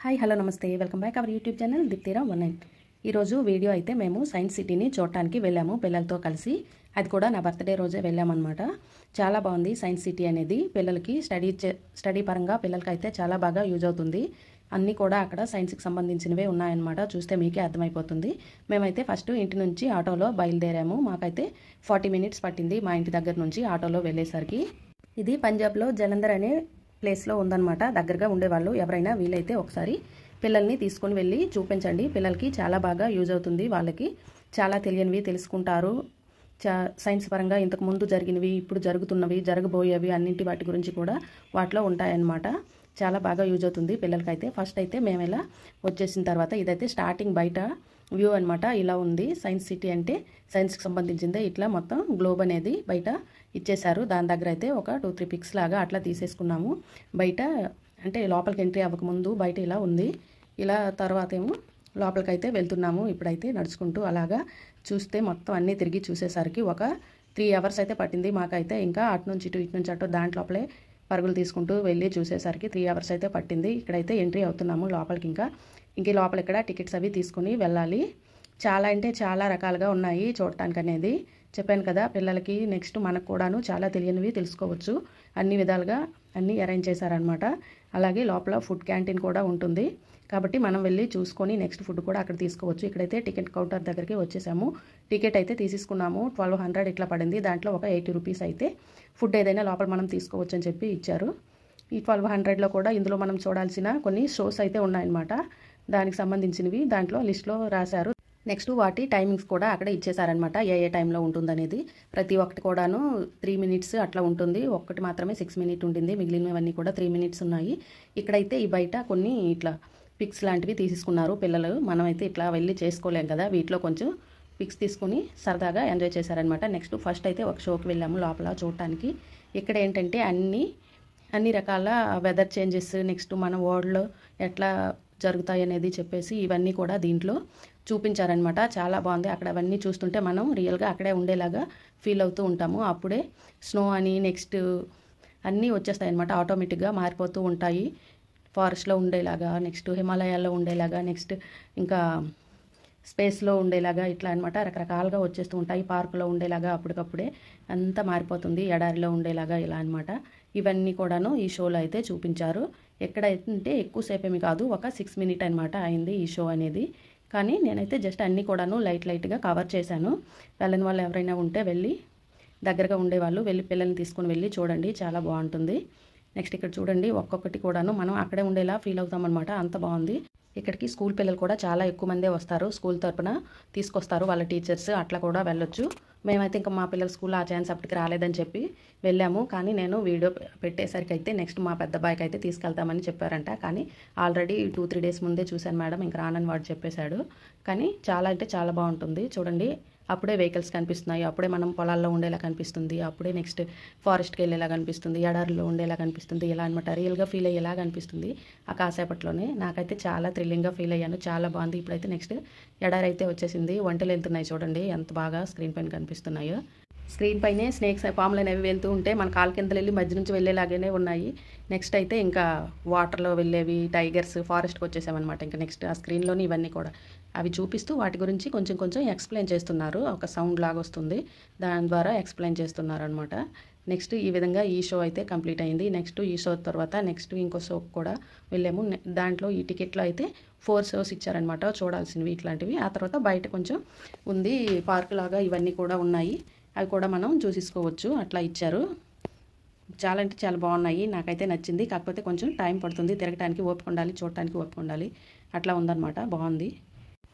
Hi hello నమస్తే welcome back our YouTube channel దీప్తిరా 19 ఈరోజు వీడియో అయితే మేము సైన్స్ సిటీని చూడటానికి వెళ్ళాము పిల్లలతో కలిసి. అది కూడా నా బర్త్డే రోజే వెళ్ళామన్నమాట. చాలా బాగుంది సైన్స్ సిటీ అనేది. పిల్లలకి స్టడీ పరంగా పిల్లలకి అయితే చాలా బాగా యూజ్ అవుతుంది. అన్నీ కూడా అక్కడ సైన్స్కి సంబంధించినవే ఉన్నాయన్నమాట. చూస్తే మీకే అర్థమైపోతుంది. మేమైతే ఫస్ట్ ఇంటి నుంచి ఆటోలో బయలుదేరాము. మాకైతే 40 మినిట్స్ పట్టింది మా ఇంటి దగ్గర నుంచి ఆటోలో వెళ్ళేసరికి. ఇది పంజాబ్లో జలంధర్ అనే ప్లేస్లో ఉందన్నమాట. దగ్గరగా ఉండేవాళ్ళు ఎవరైనా వీలైతే ఒకసారి పిల్లల్ని తీసుకొని వెళ్ళి చూపించండి. పిల్లలకి చాలా బాగా యూజ్ అవుతుంది. వాళ్ళకి చాలా తెలియనివి తెలుసుకుంటారు. సైన్స్ పరంగా ఇంతకు ముందు జరిగినవి, ఇప్పుడు జరుగుతున్నవి, జరగబోయేవి అన్నింటి వాటి గురించి కూడా వాటిలో ఉంటాయన్నమాట. చాలా బాగా యూజ్ అవుతుంది పిల్లలకైతే. ఫస్ట్ అయితే మేము ఇలా వచ్చేసిన తర్వాత ఇదైతే స్టార్టింగ్ బయట వ్యూ అనమాట. ఇలా ఉంది సైన్స్ సిటీ అంటే సైన్స్కి సంబంధించిందే. ఇట్లా మొత్తం గ్లోబ్ అనేది బయట ఇచ్చేశారు. దాని దగ్గర అయితే ఒక 2-3 పిక్స్ లాగా అట్లా తీసేసుకున్నాము. బయట అంటే లోపలికి ఎంట్రీ అవ్వకముందు బయట ఇలా ఉంది. ఇలా తర్వాత ఏమో లోపలికైతే వెళ్తున్నాము. ఇప్పుడైతే నడుచుకుంటూ అలాగా చూస్తే మొత్తం అన్నీ తిరిగి చూసేసరికి ఒక 3 అవర్స్ అయితే పట్టింది మాకైతే. ఇంకా అటు నుంచి ఇటు ఇటు నుంచి అటు దాంట్లోపలే పరుగులు తీసుకుంటూ వెళ్ళి చూసేసరికి 3 అవర్స్ అయితే పట్టింది. ఇక్కడైతే ఎంట్రీ అవుతున్నాము లోపలికి. ఇంక లోపల ఇక్కడ టికెట్స్ అవి తీసుకుని వెళ్ళాలి. చాలా అంటే చాలా రకాలుగా ఉన్నాయి చూడటానికి అనేది. చెప్పాను కదా పిల్లలకి నెక్స్ట్ మనకు కూడాను చాలా తెలియనివి తెలుసుకోవచ్చు. అన్ని విధాలుగా అన్నీ అరేంజ్ చేశారనమాట. అలాగే లోపల ఫుడ్ క్యాంటీన్ కూడా ఉంటుంది. కాబట్టి మనం వెళ్ళి చూసుకొని నెక్స్ట్ ఫుడ్ కూడా అక్కడ తీసుకోవచ్చు. ఇక్కడైతే టికెట్ కౌంటర్ దగ్గరికి వచ్చేసాము. టికెట్ అయితే తీసేసుకున్నాము. 1200 ఇట్లా పడింది. దాంట్లో ఒక 80 రూపీస్ అయితే ఫుడ్ ఏదైనా లోపల మనం తీసుకోవచ్చు అని చెప్పి ఇచ్చారు. ఈ 1200లో కూడా ఇందులో మనం చూడాల్సిన కొన్ని షోస్ అయితే ఉన్నాయన్నమాట. దానికి సంబంధించినవి దాంట్లో లిస్ట్లో రాశారు. నెక్స్ట్ వాటి టైమింగ్స్ కూడా అక్కడ ఇచ్చేసారనమాట. ఏ టైంలో ఉంటుందనేది. ప్రతి ఒక్కటి కూడాను 3 మినిట్స్ అట్లా ఉంటుంది. ఒక్కటి మాత్రమే 6 మినిట్ ఉంటుంది. మిగిలినవన్నీ కూడా 3 మినిట్స్ ఉన్నాయి. ఇక్కడైతే ఈ బయట కొన్ని ఇట్లా పిక్స్ లాంటివి తీసుకున్నారు పిల్లలు. మనమైతే ఇట్లా వెళ్ళి చేసుకోలేం కదా. వీటిలో కొంచెం పిక్స్ తీసుకుని సరదాగా ఎంజాయ్ చేశారనమాట. నెక్స్ట్ ఫస్ట్ అయితే ఒక షోకి వెళ్ళాము లోపల చూడటానికి. ఇక్కడ ఏంటంటే అన్ని రకాల వెదర్ చేంజెస్, నెక్స్ట్ మన వరల్డ్లో ఎట్లా జరుగుతాయి అనేది చెప్పేసి ఇవన్నీ కూడా దీంట్లో చూపించారనమాట. చాలా బాగుంది. అక్కడ అవన్నీ చూస్తుంటే మనం రియల్గా అక్కడే ఉండేలాగా ఫీల్ అవుతూ ఉంటాము. అప్పుడే స్నో అని నెక్స్ట్ అన్నీ వచ్చేస్తాయి అనమాట. ఆటోమేటిక్గా మారిపోతూ ఉంటాయి. ఫారెస్ట్లో ఉండేలాగా, నెక్స్ట్ హిమాలయాల్లో ఉండేలాగా, నెక్స్ట్ ఇంకా స్పేస్లో ఉండేలాగా ఇట్లా అనమాట. రకరకాలుగా వచ్చేస్తూ ఉంటాయి. పార్కులో ఉండేలాగా అప్పటికప్పుడే అంతా మారిపోతుంది. ఎడారిలో ఉండేలాగా ఇలా అనమాట. ఇవన్నీ కూడాను ఈ షోలో అయితే చూపించారు. ఎక్కడైతే ఎక్కువసేపు ఏమి కాదు, ఒక 6 మినిట్ అనమాట అయింది ఈ షో అనేది. కానీ నేనైతే జస్ట్ అన్నీ కూడాను లైట్గా కవర్ చేశాను. వెళ్ళని వాళ్ళు ఎవరైనా ఉంటే వెళ్ళి దగ్గరగా ఉండేవాళ్ళు వెళ్ళి పిల్లల్ని తీసుకుని వెళ్ళి చూడండి. చాలా బాగుంటుంది. నెక్స్ట్ ఇక్కడ చూడండి ఒక్కొక్కటి కూడాను మనం అక్కడే ఉండేలా ఫీల్ అవుతామన్నమాట. అంత బాగుంది. ఇక్కడికి స్కూల్ పిల్లలు కూడా చాలా ఎక్కువ మందే వస్తారు. స్కూల్ తరపున తీసుకొస్తారు వాళ్ళ టీచర్స్. అట్లా కూడా వెళ్ళొచ్చు. మేమైతే ఇంకా మా పిల్లల స్కూల్ ఆ ఛాన్స్ అప్పటికి రాలేదని చెప్పి వెళ్ళాము. కానీ నేను వీడియో పెట్టేసరికి అయితే నెక్స్ట్ మా పెద్ద బాయ్కి అయితే తీసుకెళ్తామని చెప్పారంట. కానీ ఆల్రెడీ 2-3 డేస్ ముందే చూశాను మేడం, ఇంకా రానని వాడు చెప్పేశాడు. కానీ చాలా అంటే చాలా బాగుంటుంది. చూడండి అప్పుడే వెహికల్స్ కనిపిస్తున్నాయి. అప్పుడే మనం పొలాల్లో ఉండేలా కనిపిస్తుంది. అప్పుడే నెక్స్ట్ ఫారెస్ట్కి వెళ్ళేలా కనిపిస్తుంది. ఎడారిలో ఉండేలా కనిపిస్తుంది. ఇలా అనమాట. రియల్గా ఫీల్ అయ్యేలా కనిపిస్తుంది ఆ కాసేపట్లోనే. నాకైతే చాలా థ్రిల్లింగ్గా ఫీల్ అయ్యాను. చాలా బాగుంది. ఇప్పుడైతే నెక్స్ట్ ఎడారి అయితే వచ్చేసింది. వంటలు వెళ్తున్నాయి చూడండి ఎంత బాగా స్క్రీన్ పైన కనిపిస్తున్నాయో. స్క్రీన్ పైనే స్నేక్స్ పాములు అనేవి వెళ్తూ ఉంటే మన కాలు కింద వెళ్ళి మధ్య నుంచి వెళ్ళేలాగానే ఉన్నాయి. నెక్స్ట్ అయితే ఇంకా వాటర్లో వెళ్ళేవి టైగర్స్, ఫారెస్ట్కి వచ్చేసామన్నమాట. ఇంకా నెక్స్ట్ ఆ స్క్రీన్లోని ఇవన్నీ కూడా అవి చూపిస్తూ వాటి గురించి కొంచెం ఎక్స్ప్లెయిన్ చేస్తున్నారు. ఒక సౌండ్ లాగా వస్తుంది, దాని ద్వారా ఎక్స్ప్లెయిన్ చేస్తున్నారు అనమాట. నెక్స్ట్ ఈ విధంగా ఈ షో అయితే కంప్లీట్ అయింది. నెక్స్ట్ ఈ షో తర్వాత నెక్స్ట్ ఇంకో షోకి కూడా వెళ్ళాము. దాంట్లో ఈ టికెట్లో అయితే 4 షోస్ ఇచ్చారనమాట చూడాల్సినవి ఇట్లాంటివి. ఆ తర్వాత బయట కొంచెం ఉంది పార్క్ లాగా, ఇవన్నీ కూడా ఉన్నాయి. అవి కూడా మనం చూసేసుకోవచ్చు. అట్లా ఇచ్చారు. చాలా అంటే చాలా బాగున్నాయి. నాకైతే నచ్చింది. కాకపోతే కొంచెం టైం పడుతుంది తిరగడానికి, ఓపిక ఉండాలి, చూడటానికి ఓపిక ఉండాలి. అట్లా ఉందన్నమాట. బాగుంది.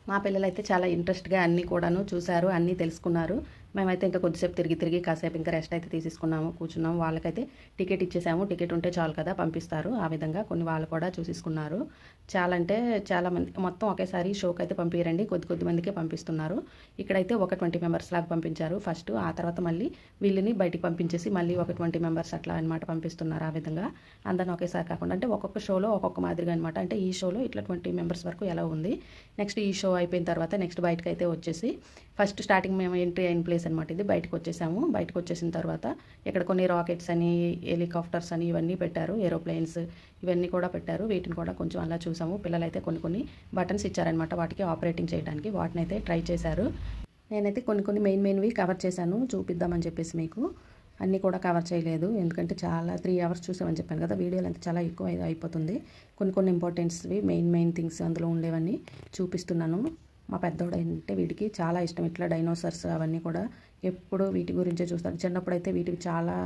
మా పిల్లలు అయితే చాలా ఇంట్రెస్ట్గా అన్నీ కూడాను చూశారు, అన్నీ తెలుసుకున్నారు. మేమైతే ఇంకా కొద్దిసేపు తిరిగి కాసేపు ఇంకా రెస్ట్ అయితే తీసేసుకున్నాము, కూర్చున్నాము. వాళ్ళకైతే టికెట్ ఇచ్చేసాము. టికెట్ ఉంటే చాలు కదా పంపిస్తారు. ఆ విధంగా కొన్ని వాళ్ళు కూడా చూసేసుకున్నారు. చాలా అంటే చాలా మంది మొత్తం ఒకేసారి షోకి అయితే పంపించరండి, కొద్ది మందికే పంపిస్తున్నారు. ఇక్కడైతే ఒక 20 మెంబర్స్ లాగా పంపించారు ఫస్ట్. ఆ తర్వాత మళ్ళీ వీళ్ళని బయటికి పంపించేసి మళ్ళీ ఒక 20 మెంబర్స్ అట్లా అనమాట పంపిస్తున్నారు. ఆ విధంగా అందరిని ఒకేసారి కాకుండా అంటే ఒక్కొక్క షోలో ఒక్కొక్క మాదిరిగా అనమాట. అంటే ఈ షోలో ఇట్లా 20 మెంబర్స్ వరకు ఎలా ఉంది. నెక్స్ట్ ఈ షో అయిపోయిన తర్వాత నెక్స్ట్ బయటకు అయితే వచ్చేసి ఫస్ట్ స్టార్టింగ్ మేము ఎంట్రీ అయిన ప్లేస్ అనమాట ఇది. బయటకు వచ్చేసాము. బయటకు వచ్చేసిన తర్వాత ఇక్కడ కొన్ని రాకెట్స్ అని, హెలికాప్టర్స్ అని ఇవన్నీ పెట్టారు, ఏరోప్లేన్స్ ఇవన్నీ కూడా పెట్టారు. వీటిని కూడా కొంచెం అలా చూసాము. పిల్లలైతే కొన్ని బటన్స్ ఇచ్చారనమాట వాటికి ఆపరేటింగ్ చేయడానికి. వాటిని అయితే ట్రై చేశారు. నేనైతే కొన్ని మెయిన్వి కవర్ చేశాను చూపిద్దామని చెప్పేసి. మీకు అన్నీ కూడా కవర్ చేయలేదు, ఎందుకంటే చాలా 3 hours చూసామని చెప్పాను కదా. వీడియోలు అంతా చాలా ఎక్కువ అయిపోతుంది. కొన్ని ఇంపార్టెంట్స్వి మెయిన్ థింగ్స్ అందులో ఉండేవన్నీ చూపిస్తున్నాను. మా పెద్దోడు అంటే వీటికి చాలా ఇష్టం, ఇట్లా డైనోసార్స్ అవన్నీ కూడా ఎప్పుడు వీటి గురించే చూస్తాడు. చిన్నప్పుడు అయితే వీటికి చాలా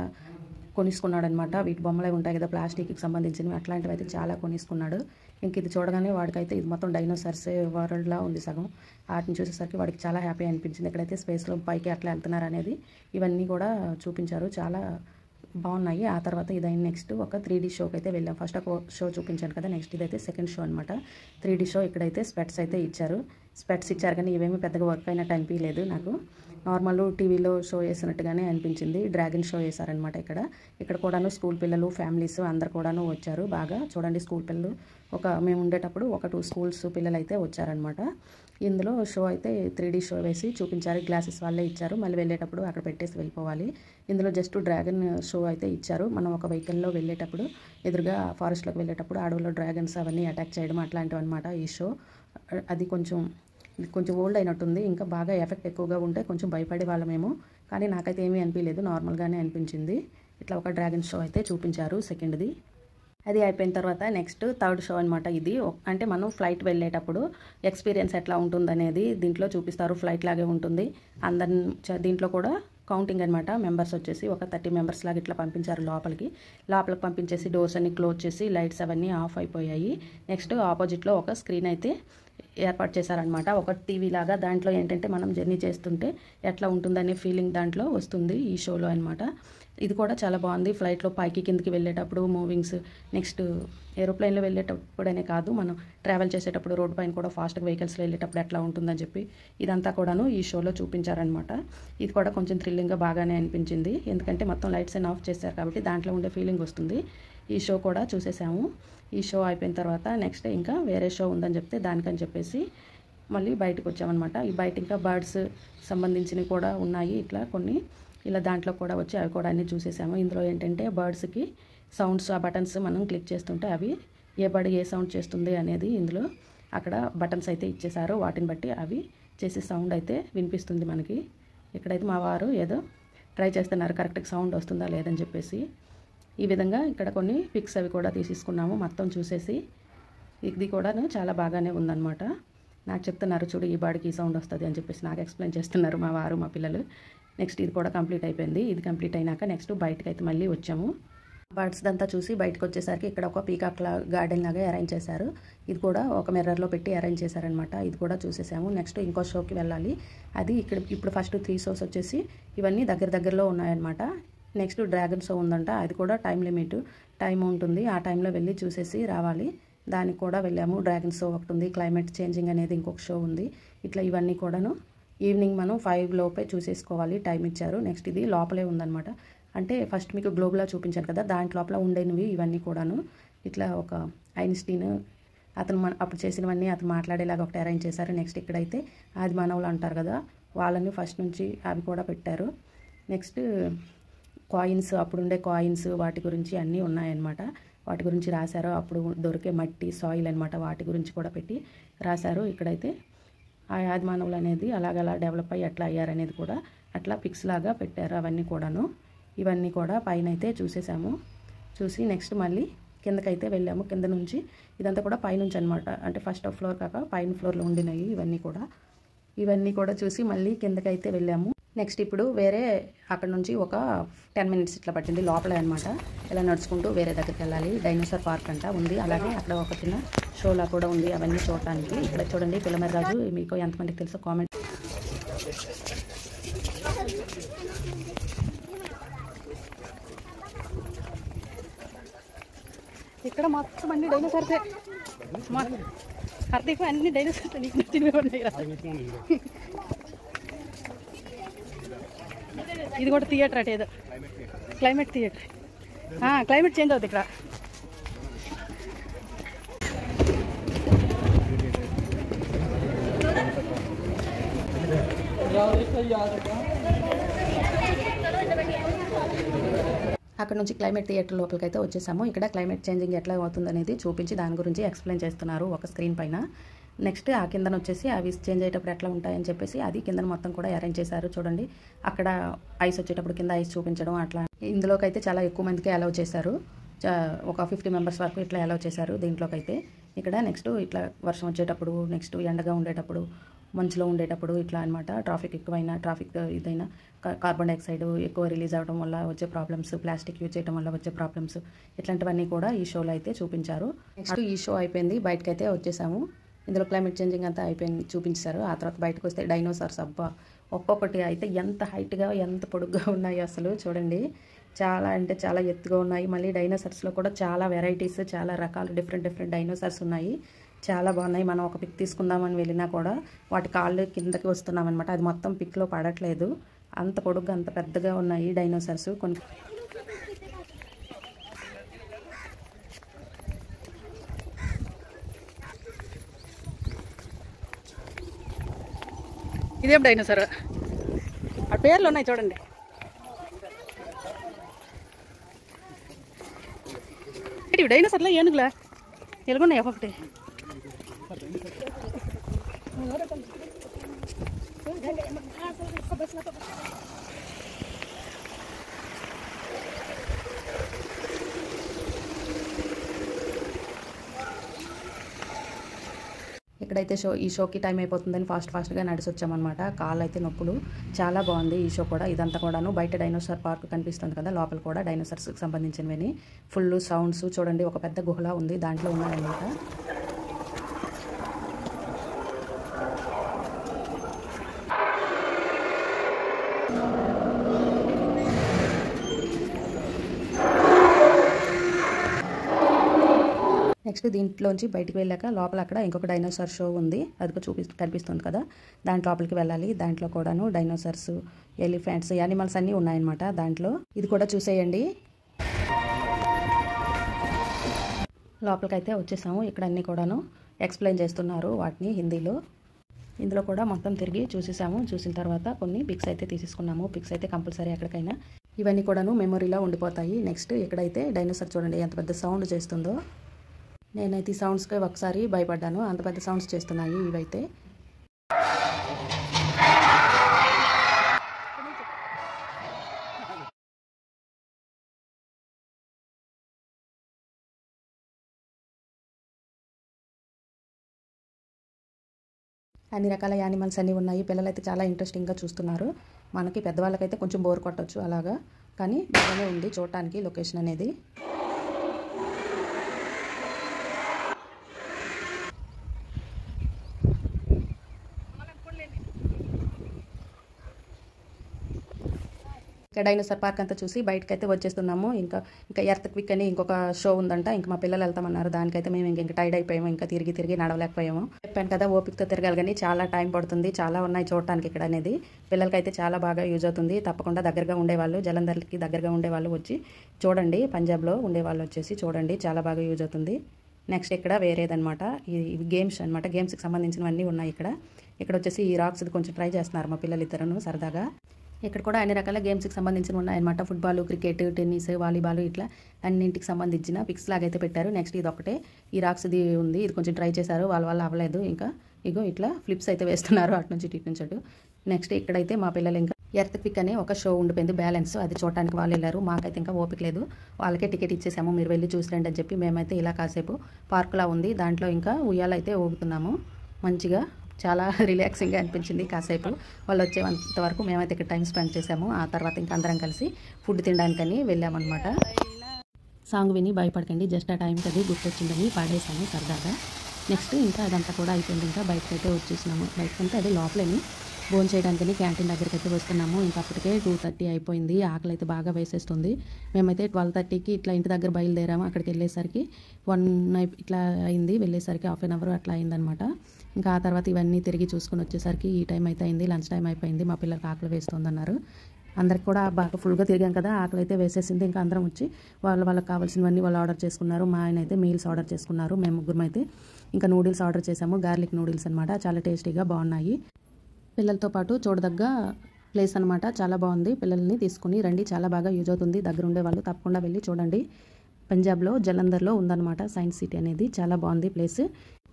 కొనిసుకున్నాడు అనమాట. వీటి బొమ్మలే ఉంటాయి కదా ప్లాస్టిక్కి సంబంధించినవి, అట్లాంటివి అయితే చాలా కొనిసుకున్నాడు. ఇంక ఇది చూడగానే వాడికైతే ఇది మొత్తం డైనోసార్స్ వరల్డ్లా ఉంది సగం. వాటిని చూసేసరికి వాడికి చాలా హ్యాపీ అనిపించింది. ఇక్కడైతే స్పేస్లో పైకి అట్లా వెళ్తున్నారు అనేది ఇవన్నీ కూడా చూపించారు, చాలా బాగున్నాయి. ఆ తర్వాత ఇదైన నెక్స్ట్ ఒక 3D షోకి అయితే వెళ్ళాం. ఫస్ట్ ఒక షో చూపించాను కదా, నెక్స్ట్ ఇదైతే సెకండ్ షో అనమాట. 3D show. ఇక్కడైతే స్పెట్స్ అయితే ఇచ్చారు. స్పెట్స్ ఇచ్చారు కానీ ఇవేమీ పెద్దగా వర్క్ అయినట్టు అనిపించలేదు నాకు. నార్మల్ టీవీలో షో వేసినట్టుగానే అనిపించింది. డ్రాగన్ షో వేశారనమాట ఇక్కడ కూడాను. స్కూల్ పిల్లలు, ఫ్యామిలీస్ అందరు కూడాను వచ్చారు. బాగా చూడండి, స్కూల్ పిల్లలు మేము ఉండేటప్పుడు ఒక 2 schools పిల్లలు అయితే వచ్చారనమాట. ఇందులో షో అయితే 3D షో వేసి చూపించారు. గ్లాసెస్ వాళ్ళే ఇచ్చారు, మళ్ళీ వెళ్ళేటప్పుడు అక్కడ పెట్టేసి వెళ్ళిపోవాలి. ఇందులో జస్ట్ డ్రాగన్ షో అయితే ఇచ్చారు. మనం ఒక వెహికల్లో వెళ్ళేటప్పుడు ఎదురుగా ఫారెస్ట్లోకి వెళ్ళేటప్పుడు అడవుల్లో డ్రాగన్స్ అవన్నీ అటాక్ చేయడం అట్లాంటివి అనమాట ఈ షో. అది కొంచెం ఓల్డ్ అయినట్టుంది. ఇంకా బాగా ఎఫెక్ట్ ఎక్కువగా ఉంటే కొంచెం భయపడే వాళ్ళమేమో, కానీ నాకైతే ఏమీ అనిపించలేదు, నార్మల్గానే అనిపించింది. ఇట్లా ఒక డ్రాగన్ షో అయితే చూపించారు సెకండ్ది. అది అయిపోయిన తర్వాత నెక్స్ట్ థర్డ్ షో అనమాట ఇది. అంటే మనం ఫ్లైట్ వెళ్ళేటప్పుడు ఎక్స్పీరియన్స్ ఎట్లా ఉంటుందనేది దీంట్లో చూపిస్తారు. ఫ్లైట్ లాగే ఉంటుంది. దీంట్లో కూడా కౌంటింగ్ అనమాట. మెంబర్స్ వచ్చేసి ఒక 30 members లాగా ఇట్లా పంపించారు లోపలికి పంపించేసి డోర్స్ అన్ని క్లోజ్ చేసి లైట్స్ అవన్నీ ఆఫ్ అయిపోయాయి. నెక్స్ట్ ఆపోజిట్లో ఒక స్క్రీన్ అయితే ఏర్పాటు చేశారనమాట, ఒక టీవీ లాగా. దాంట్లో ఏంటంటే మనం జర్నీ చేస్తుంటే ఎట్లా ఉంటుందనే ఫీలింగ్ దాంట్లో వస్తుంది ఈ షోలో అనమాట. ఇది కూడా చాలా బాగుంది. ఫ్లైట్లో పైకి కిందకి వెళ్ళేటప్పుడు మూవింగ్స్, నెక్స్ట్ ఏరోప్లేన్లో వెళ్ళేటప్పుడనే కాదు, మనం ట్రావెల్ చేసేటప్పుడు రోడ్ పైన కూడా ఫాస్ట్గా వెహికల్స్లో వెళ్ళేటప్పుడు ఎట్లా ఉంటుందని చెప్పి ఇదంతా కూడాను ఈ షోలో చూపించారనమాట. ఇది కూడా కొంచెం థ్రిల్లింగ్గా బాగానే అనిపించింది, ఎందుకంటే మొత్తం లైట్స్ అన్ని ఆఫ్ చేశారు కాబట్టి దాంట్లో ఉండే ఫీలింగ్ వస్తుంది. ఈ షో కూడా చూసేసాము. ఈ షో అయిపోయిన తర్వాత నెక్స్ట్ ఇంకా వేరే షో ఉందని చెప్తే దానికని చెప్పేసి మళ్ళీ బయటకు వచ్చామన్నమాట. ఈ బయట ఇంకా బర్డ్స్ సంబంధించినవి కూడా ఉన్నాయి, ఇట్లా కొన్ని ఇలా దాంట్లో కూడా వచ్చి అవి కూడా అన్నీ చూసేసాము. ఇందులో ఏంటంటే బర్డ్స్కి సౌండ్స్, ఆ బటన్స్ మనం క్లిక్ చేస్తుంటే అవి ఏ బర్డ్ ఏ సౌండ్ చేస్తుంది అనేది ఇందులో అక్కడ బటన్స్ అయితే ఇచ్చేసారు. వాటిని బట్టి అవి చేసే సౌండ్ అయితే వినిపిస్తుంది మనకి. ఇక్కడైతే మా వారు ఏదో ట్రై చేస్తున్నారు కరెక్ట్గా సౌండ్ వస్తుందా లేదని చెప్పేసి. ఈ విధంగా ఇక్కడ కొన్ని పిక్స్ అవి కూడా తీసేసుకున్నాము మొత్తం చూసేసి. ఇది కూడా చాలా బాగానే ఉందన్నమాట. నాకు చెప్తున్నారు చూడు ఈ బర్డ్కి ఈ సౌండ్ వస్తుంది అని చెప్పేసి నాకు ఎక్స్ప్లెయిన్ చేస్తున్నారు మా వారు మా పిల్లలు. నెక్స్ట్ ఇది కూడా కంప్లీట్ అయిపోయింది. ఇది కంప్లీట్ అయినాక నెక్స్ట్ బయటకు అయితే మళ్ళీ వచ్చాము. బర్డ్స్ దంతా చూసి బయటకు వచ్చేసరికి ఇక్కడ ఒక పీకాక్ గార్డెన్ లాగా అరేంజ్ చేశారు. ఇది కూడా ఒక మిర్రర్లో పెట్టి అరేంజ్ చేశారనమాట. ఇది కూడా చూసేసాము. నెక్స్ట్ ఇంకో షోకి వెళ్ళాలి. అది ఇప్పుడు ఫస్ట్ 3 shows వచ్చేసి ఇవన్నీ దగ్గరలో ఉన్నాయన్నమాట. నెక్స్ట్ డ్రాగన్ షో ఉందంట, అది కూడా టైం ఉంటుంది. ఆ టైంలో వెళ్ళి చూసేసి రావాలి. దానికి కూడా వెళ్ళాము. డ్రాగన్ షో ఒకటి ఉంది, క్లైమేట్ చేంజింగ్ అనేది ఇంకొక షో ఉంది. ఇట్లా ఇవన్నీ కూడాను ఈవినింగ్ మనం 5 లోపే చూసేసుకోవాలి, టైం ఇచ్చారు. నెక్స్ట్ ఇది లోపలే ఉందన్నమాట. అంటే ఫస్ట్ మీకు గ్లోబ్లో చూపించాను కదా, దాంట్ లోపల ఉండేవి ఇవన్నీ కూడాను. ఇట్లా ఒక ఐన్స్టీన్ అతను అప్పుడు చేసినవన్నీ అతను మాట్లాడేలాగా ఒకటి అరేంజ్ చేశారు. నెక్స్ట్ ఇక్కడైతే ఆది మానవులు అంటారు కదా, వాళ్ళని ఫస్ట్ నుంచి అవి కూడా పెట్టారు. నెక్స్ట్ కాయిన్స్, అప్పుడుండే కాయిన్స్ వాటి గురించి అన్నీ ఉన్నాయన్నమాట. వాటి గురించి రాశారు. అప్పుడు దొరికే మట్టి, సాయిల్ అనమాట, వాటి గురించి కూడా పెట్టి రాశారు. ఇక్కడైతే ఆ ఆది మానవులు అనేది అలాగలా డెవలప్ అయ్యి ఎట్లా అయ్యారనేది కూడా అట్లా పిక్స్ లాగా పెట్టారు. అవన్నీ కూడాను ఇవన్నీ కూడా పైన అయితే చూసేసాము. చూసి నెక్స్ట్ మళ్ళీ కిందకైతే వెళ్ళాము. కింద నుంచి ఇదంతా కూడా పైనుంచి అనమాట, అంటే ఫస్ట్ ఫ్లోర్ కాక పైన ఫ్లోర్లో ఉండినాయి ఇవన్నీ కూడా చూసి మళ్ళీ కిందకైతే వెళ్ళాము. నెక్స్ట్ ఇప్పుడు వేరే అక్కడ నుంచి ఒక 10 minutes ఇట్లా పట్టింది లోపలే అనమాట. ఇలా నడుచుకుంటూ వేరే దగ్గరికి వెళ్ళాలి. డైనోసార్ పార్క్ అంట ఉంది. అలాగే అక్కడ ఒక చిన్న షోలా కూడా ఉంది అవన్నీ చూడటానికి. ఇక్కడ చూడండి పిల్లమర్రి రాజు, మీకు ఎంతమందికి తెలుసో కామెంట్. ఇక్కడ మొత్తం అన్ని డైనోసార్సే. హార్దిక్ అన్ని డైనోసార్స్ నీకు నచ్చినవి ఉన్నాయి. ఇది కూడా థియేటర్ అటు ఏదో క్లైమేట్ థియేటర్. క్లైమేట్ చేంజ్ అవుతుంది ఇక్కడ. అక్కడ నుంచి క్లైమేట్ థియేటర్ లోపలికి అయితే వచ్చేసాము. ఇక్కడ క్లైమేట్ చేంజింగ్ ఎట్లా అవుతుందనేది చూపించి దాని గురించి ఎక్స్ప్లెయిన్ చేస్తున్నారు ఒక స్క్రీన్ పైన. నెక్స్ట్ ఆ కిందన వచ్చేసి అవి చేంజ్ అయ్యేటప్పుడు ఎట్లా ఉంటాయని చెప్పేసి అది కిందన మొత్తం కూడా అరేంజ్ చేశారు. చూడండి అక్కడ ఐస్ వచ్చేటప్పుడు కింద ఐస్ చూపించడం అట్లా. ఇందులోకి అయితే చాలా ఎక్కువ మందికి అలౌ చేశారు. ఒక 50 మెంబర్స్ వరకు ఇట్లా అలౌ చేశారు దీంట్లోకి అయితే. ఇక్కడ నెక్స్ట్ ఇట్లా వర్షం వచ్చేటప్పుడు, నెక్స్ట్ ఎండగా ఉండేటప్పుడు, మంచులో ఉండేటప్పుడు ఇట్లా అనమాట. ట్రాఫిక్ ఎక్కువైనా, ట్రాఫిక్ ఇదైనా, కార్బన్ డైఆక్సైడ్ ఎక్కువ రిలీజ్ అవ్వడం వల్ల వచ్చే ప్రాబ్లమ్స్, ప్లాస్టిక్ యూజ్ చేయడం వల్ల వచ్చే ప్రాబ్లమ్స్, ఇట్లాంటివన్నీ కూడా ఈ షోలో అయితే చూపించారు. నెక్స్ట్ ఈ షో అయిపోయింది, బయటకైతే వచ్చేసాము. ఇందులో క్లైమేట్ చేంజింగ్ అంతా అయిపోయింది చూపించారు. ఆ తర్వాత బయటకు వస్తే డైనోసార్స్, అబ్బా ఒక్కొక్కటి అయితే ఎంత హైట్గా ఎంత పొడుగ్గా ఉన్నాయి అసలు చూడండి. చాలా అంటే చాలా ఎత్తుగా ఉన్నాయి. మళ్ళీ డైనోసార్స్లో కూడా చాలా వెరైటీస్, చాలా రకాలు డిఫరెంట్ డైనోసార్స్ ఉన్నాయి. చాలా బాగున్నాయి. మనం ఒక పిక్ తీసుకుందామని వెళ్ళినా కూడా వాటి కాళ్ళు కిందకి వస్తున్నాం అనమాట. అది మొత్తం పిక్లో పడట్లేదు, అంత పొడుగ్గా అంత పెద్దగా ఉన్నాయి డైనోసార్స్. కొన్ని ఇదేం డైనోసార్, ఆ పేర్లు ఉన్నాయి చూడండి. డైనోసార్లో ఏనుగులా ఎలుగున్నాయి ఒక్కొక్కటి. ఇక్కడైతే ఈ షోకి టైం అయిపోతుందని ఫాస్ట్గా నడిచి వచ్చామన్నమాట. కాళ్ళు అయితే నొప్పులు. చాలా బాగుంది ఈ షో కూడా. ఇదంతా కూడాను బయట డైనోసార్ పార్క్ కనిపిస్తుంది కదా, లోపల కూడా డైనోసార్స్కి సంబంధించినవి. ఫుల్ సౌండ్స్ చూడండి. ఒక పెద్ద గుహలా ఉంది, దాంట్లో ఉన్నాయన్నమాట. నెక్స్ట్ దీంట్లోంచి బయటికి వెళ్ళాక లోపల అక్కడ ఇంకొక డైనోసార్ షో ఉంది, అది కనిపిస్తుంది కదా, దాంట్లో లోపలికి వెళ్ళాలి. దాంట్లో కూడాను డైనోసార్స్, ఎలిఫెంట్స్, యానిమల్స్ అన్నీ ఉన్నాయన్నమాట దాంట్లో. ఇది కూడా చూసేయండి. లోపలికైతే వచ్చేసాము. ఇక్కడ అన్నీ కూడాను ఎక్స్ప్లెయిన్ చేస్తున్నారు వాటిని హిందీలో. ఇందులో కూడా మొత్తం తిరిగి చూసేసాము. చూసిన తర్వాత కొన్ని పిక్స్ అయితే తీసేసుకున్నాము. పిక్స్ అయితే కంపల్సరీ ఎక్కడికైనా. ఇవన్నీ కూడాను మెమొరీలో ఉండిపోతాయి. నెక్స్ట్ ఇక్కడైతే డైనోసార్ చూడండి ఎంత పెద్ద సౌండ్ చేస్తుందో. నేనైతే ఈ సౌండ్స్కి ఒకసారి భయపడ్డాను, అంత పెద్ద సౌండ్స్ చేస్తున్నాయి ఇవైతే. అన్ని రకాల యానిమల్స్ అన్నీ ఉన్నాయి. పిల్లలైతే చాలా ఇంట్రెస్టింగ్గా చూస్తున్నారు. మనకి పెద్దవాళ్ళకైతే కొంచెం బోర్ కొట్టచ్చు అలాగా, కానీ బాగానే ఉంది చూడటానికి లొకేషన్ అనేది. ఇక్కడ డైనోసార్ పార్క్ అంతా చూసి బయటకైతే వచ్చేస్తున్నాము. ఇంకా ఎర్త్ క్విక్ అని ఇంకొక షో ఉందంట. ఇంకా మా పిల్లలు వెళ్తామన్నారు. దానికైతే మేము ఇంకా టైర్డ్ అయిపోయాము. ఇంకా తిరిగి నడవలేకపోయాము. చెప్పాను కదా ఓపికతో తిరగాలి, కానీ చాలా టైం పడుతుంది. చాలా ఉన్నాయి చూడటానికి ఇక్కడ అనేది. పిల్లలకైతే చాలా బాగా యూజ్ అవుతుంది. తప్పకుండా దగ్గరగా ఉండేవాళ్ళు, జలంధర్కి దగ్గరగా ఉండేవాళ్ళు వచ్చి చూడండి. పంజాబ్లో ఉండేవాళ్ళు వచ్చేసి చూడండి, చాలా బాగా యూజ్ అవుతుంది. నెక్స్ట్ ఇక్కడ వేరేదనమాట, ఇవి గేమ్స్ అనమాట. గేమ్స్కి సంబంధించినవన్నీ ఉన్నాయి ఇక్కడ. ఇక్కడ వచ్చేసి ఈ రాక్స్ కొంచెం ట్రై చేస్తున్నారు మా పిల్లలు ఇద్దరును సరదాగా. ఇక్కడ కూడా అన్ని రకాల గేమ్స్కి సంబంధించిన ఉన్నాయన్నమాట. ఫుట్బాల్, క్రికెట్, టెన్నిస్, వాలీబాల్ ఇట్లా అన్నింటికి సంబంధించిన పిక్స్ లాగైతే పెట్టారు. నెక్స్ట్ ఇది ఒకటే ఈ రాక్స్ది ఉంది, ఇది కొంచెం ట్రై చేశారు, వాళ్ళ అవ్వలేదు. ఇంకా ఇగో ఇట్లా ఫ్లిప్స్ అయితే వేస్తున్నారు అటు నుంచి ఇటు నుంచి అటు. నెక్స్ట్ ఇక్కడైతే మా పిల్లలు ఇంకా ఎర్త్ క్విక్ అనే ఒక షో ఉండిపోయింది బ్యాలెన్స్, అది చూడటానికి వాళ్ళు వెళ్ళారు. మాకైతే ఇంకా ఓపిక లేదు, వాళ్ళకే టికెట్ ఇచ్చేసాము, మీరు వెళ్ళి చూసిరండి అని చెప్పి మేమైతే ఇలా కాసేపు పార్కులా ఉంది దాంట్లో ఇంకా ఉయ్యాలైతే ఊగుతున్నాము. మంచిగా చాలా రిలాక్సింగ్గా అనిపించింది కాసేపు. వాళ్ళు వచ్చేంత వరకు మేమైతే ఇక్కడ టైం స్పెండ్ చేసాము. ఆ తర్వాత ఇంకా అందరం కలిసి ఫుడ్ తినడానికని వెళ్ళామన్నమాట. సాంగ్ విని భయపడకండి, జస్ట్ ఆ టైంకి అది గుర్తొచ్చిందని పాడేసాము సరదాగా. నెక్స్ట్ ఇంకా అదంతా కూడా అయిపోయింది. ఇంకా బయటకైతే వచ్చేసినాము. బయటకంటే అది లోపలని భోజనం చేయడానికి క్యాంటీన్ దగ్గరికి అయితే వస్తున్నాము. ఇంకా అప్పటికే 2:30 అయిపోయింది. ఆకలి అయితే బాగా వేసేస్తుంది. మేమైతే 12:30కి ఇట్లా ఇంటి దగ్గర బయలుదేరాము. అక్కడికి వెళ్ళేసరికి 1 ఇట్లా అయింది. వెళ్ళేసరికి ½ అన్ అవర్ అట్లా అయిందనమాట. ఇంకా ఆ తర్వాత ఇవన్నీ తిరిగి చూసుకుని వచ్చేసరికి ఈ టైం అయితే అయింది, లంచ్ టైం అయిపోయింది. మా పిల్లలకి ఆకలి వేస్తుందన్నారు. అందరికి కూడా బాగా ఫుల్గా తిరిగాం కదా, ఆకలి అయితే వేసేసింది. ఇంకా అందరం వచ్చి వాళ్ళకి కావాల్సినవన్నీ వాళ్ళు ఆర్డర్ చేసుకున్నారు. మా ఆయన అయితే మీల్స్ ఆర్డర్ చేసుకున్నారు. మేము ముగ్గురం అయితే ఇంకా నూడిల్స్ ఆర్డర్ చేసాము. గార్లిక్ నూడిల్స్ అనమాట, చాలా టేస్టీగా బాగున్నాయి. పిల్లలతో పాటు చూడదగ్గ ప్లేస్ అనమాట. చాలా బాగుంది. పిల్లల్ని తీసుకుని రండి, చాలా బాగా యూజ్ అవుతుంది. దగ్గరుండే వాళ్ళు తప్పకుండా వెళ్ళి చూడండి. పంజాబ్లో జలంధర్లో ఉందన్నమాట సైన్స్ సిటీ అనేది. చాలా బాగుంది ప్లేస్.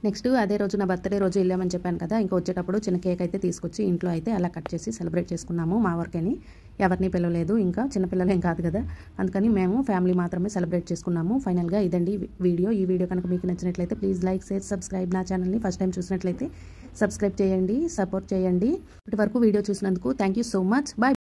నెక్స్ట్ అదే రోజు నా బర్త్డే రోజు వెళ్ళామని చెప్పాను కదా, ఇంకా వచ్చేటప్పుడు చిన్న కేక్ అయితే తీసుకొచ్చి ఇంట్లో అయితే అలా కట్ చేసి సెలబ్రేట్ చేసుకున్నాము. మా వర్కని ఎవరిని పిలవలేదు, ఇంకా చిన్నపిల్లలేం కాదు కదా, అందుకని మేము ఫ్యామిలీ మాత్రమే సెలబ్రేట్ చేసుకున్నాము. ఫైనల్గా ఇదండి వీడియో. ఈ వీడియో కనుక మీకు నచ్చినట్లయితే ప్లీజ్ లైక్, షేర్, సబ్స్క్రైబ్. నా ఛానల్ని ఫస్ట్ టైం చూసినట్లయితే సబ్స్క్రైబ్ చేయండి, సపోర్ట్ చేయండి. ఇప్పటి వరకు వీడియో చూసినందుకు thank you so much. Bye.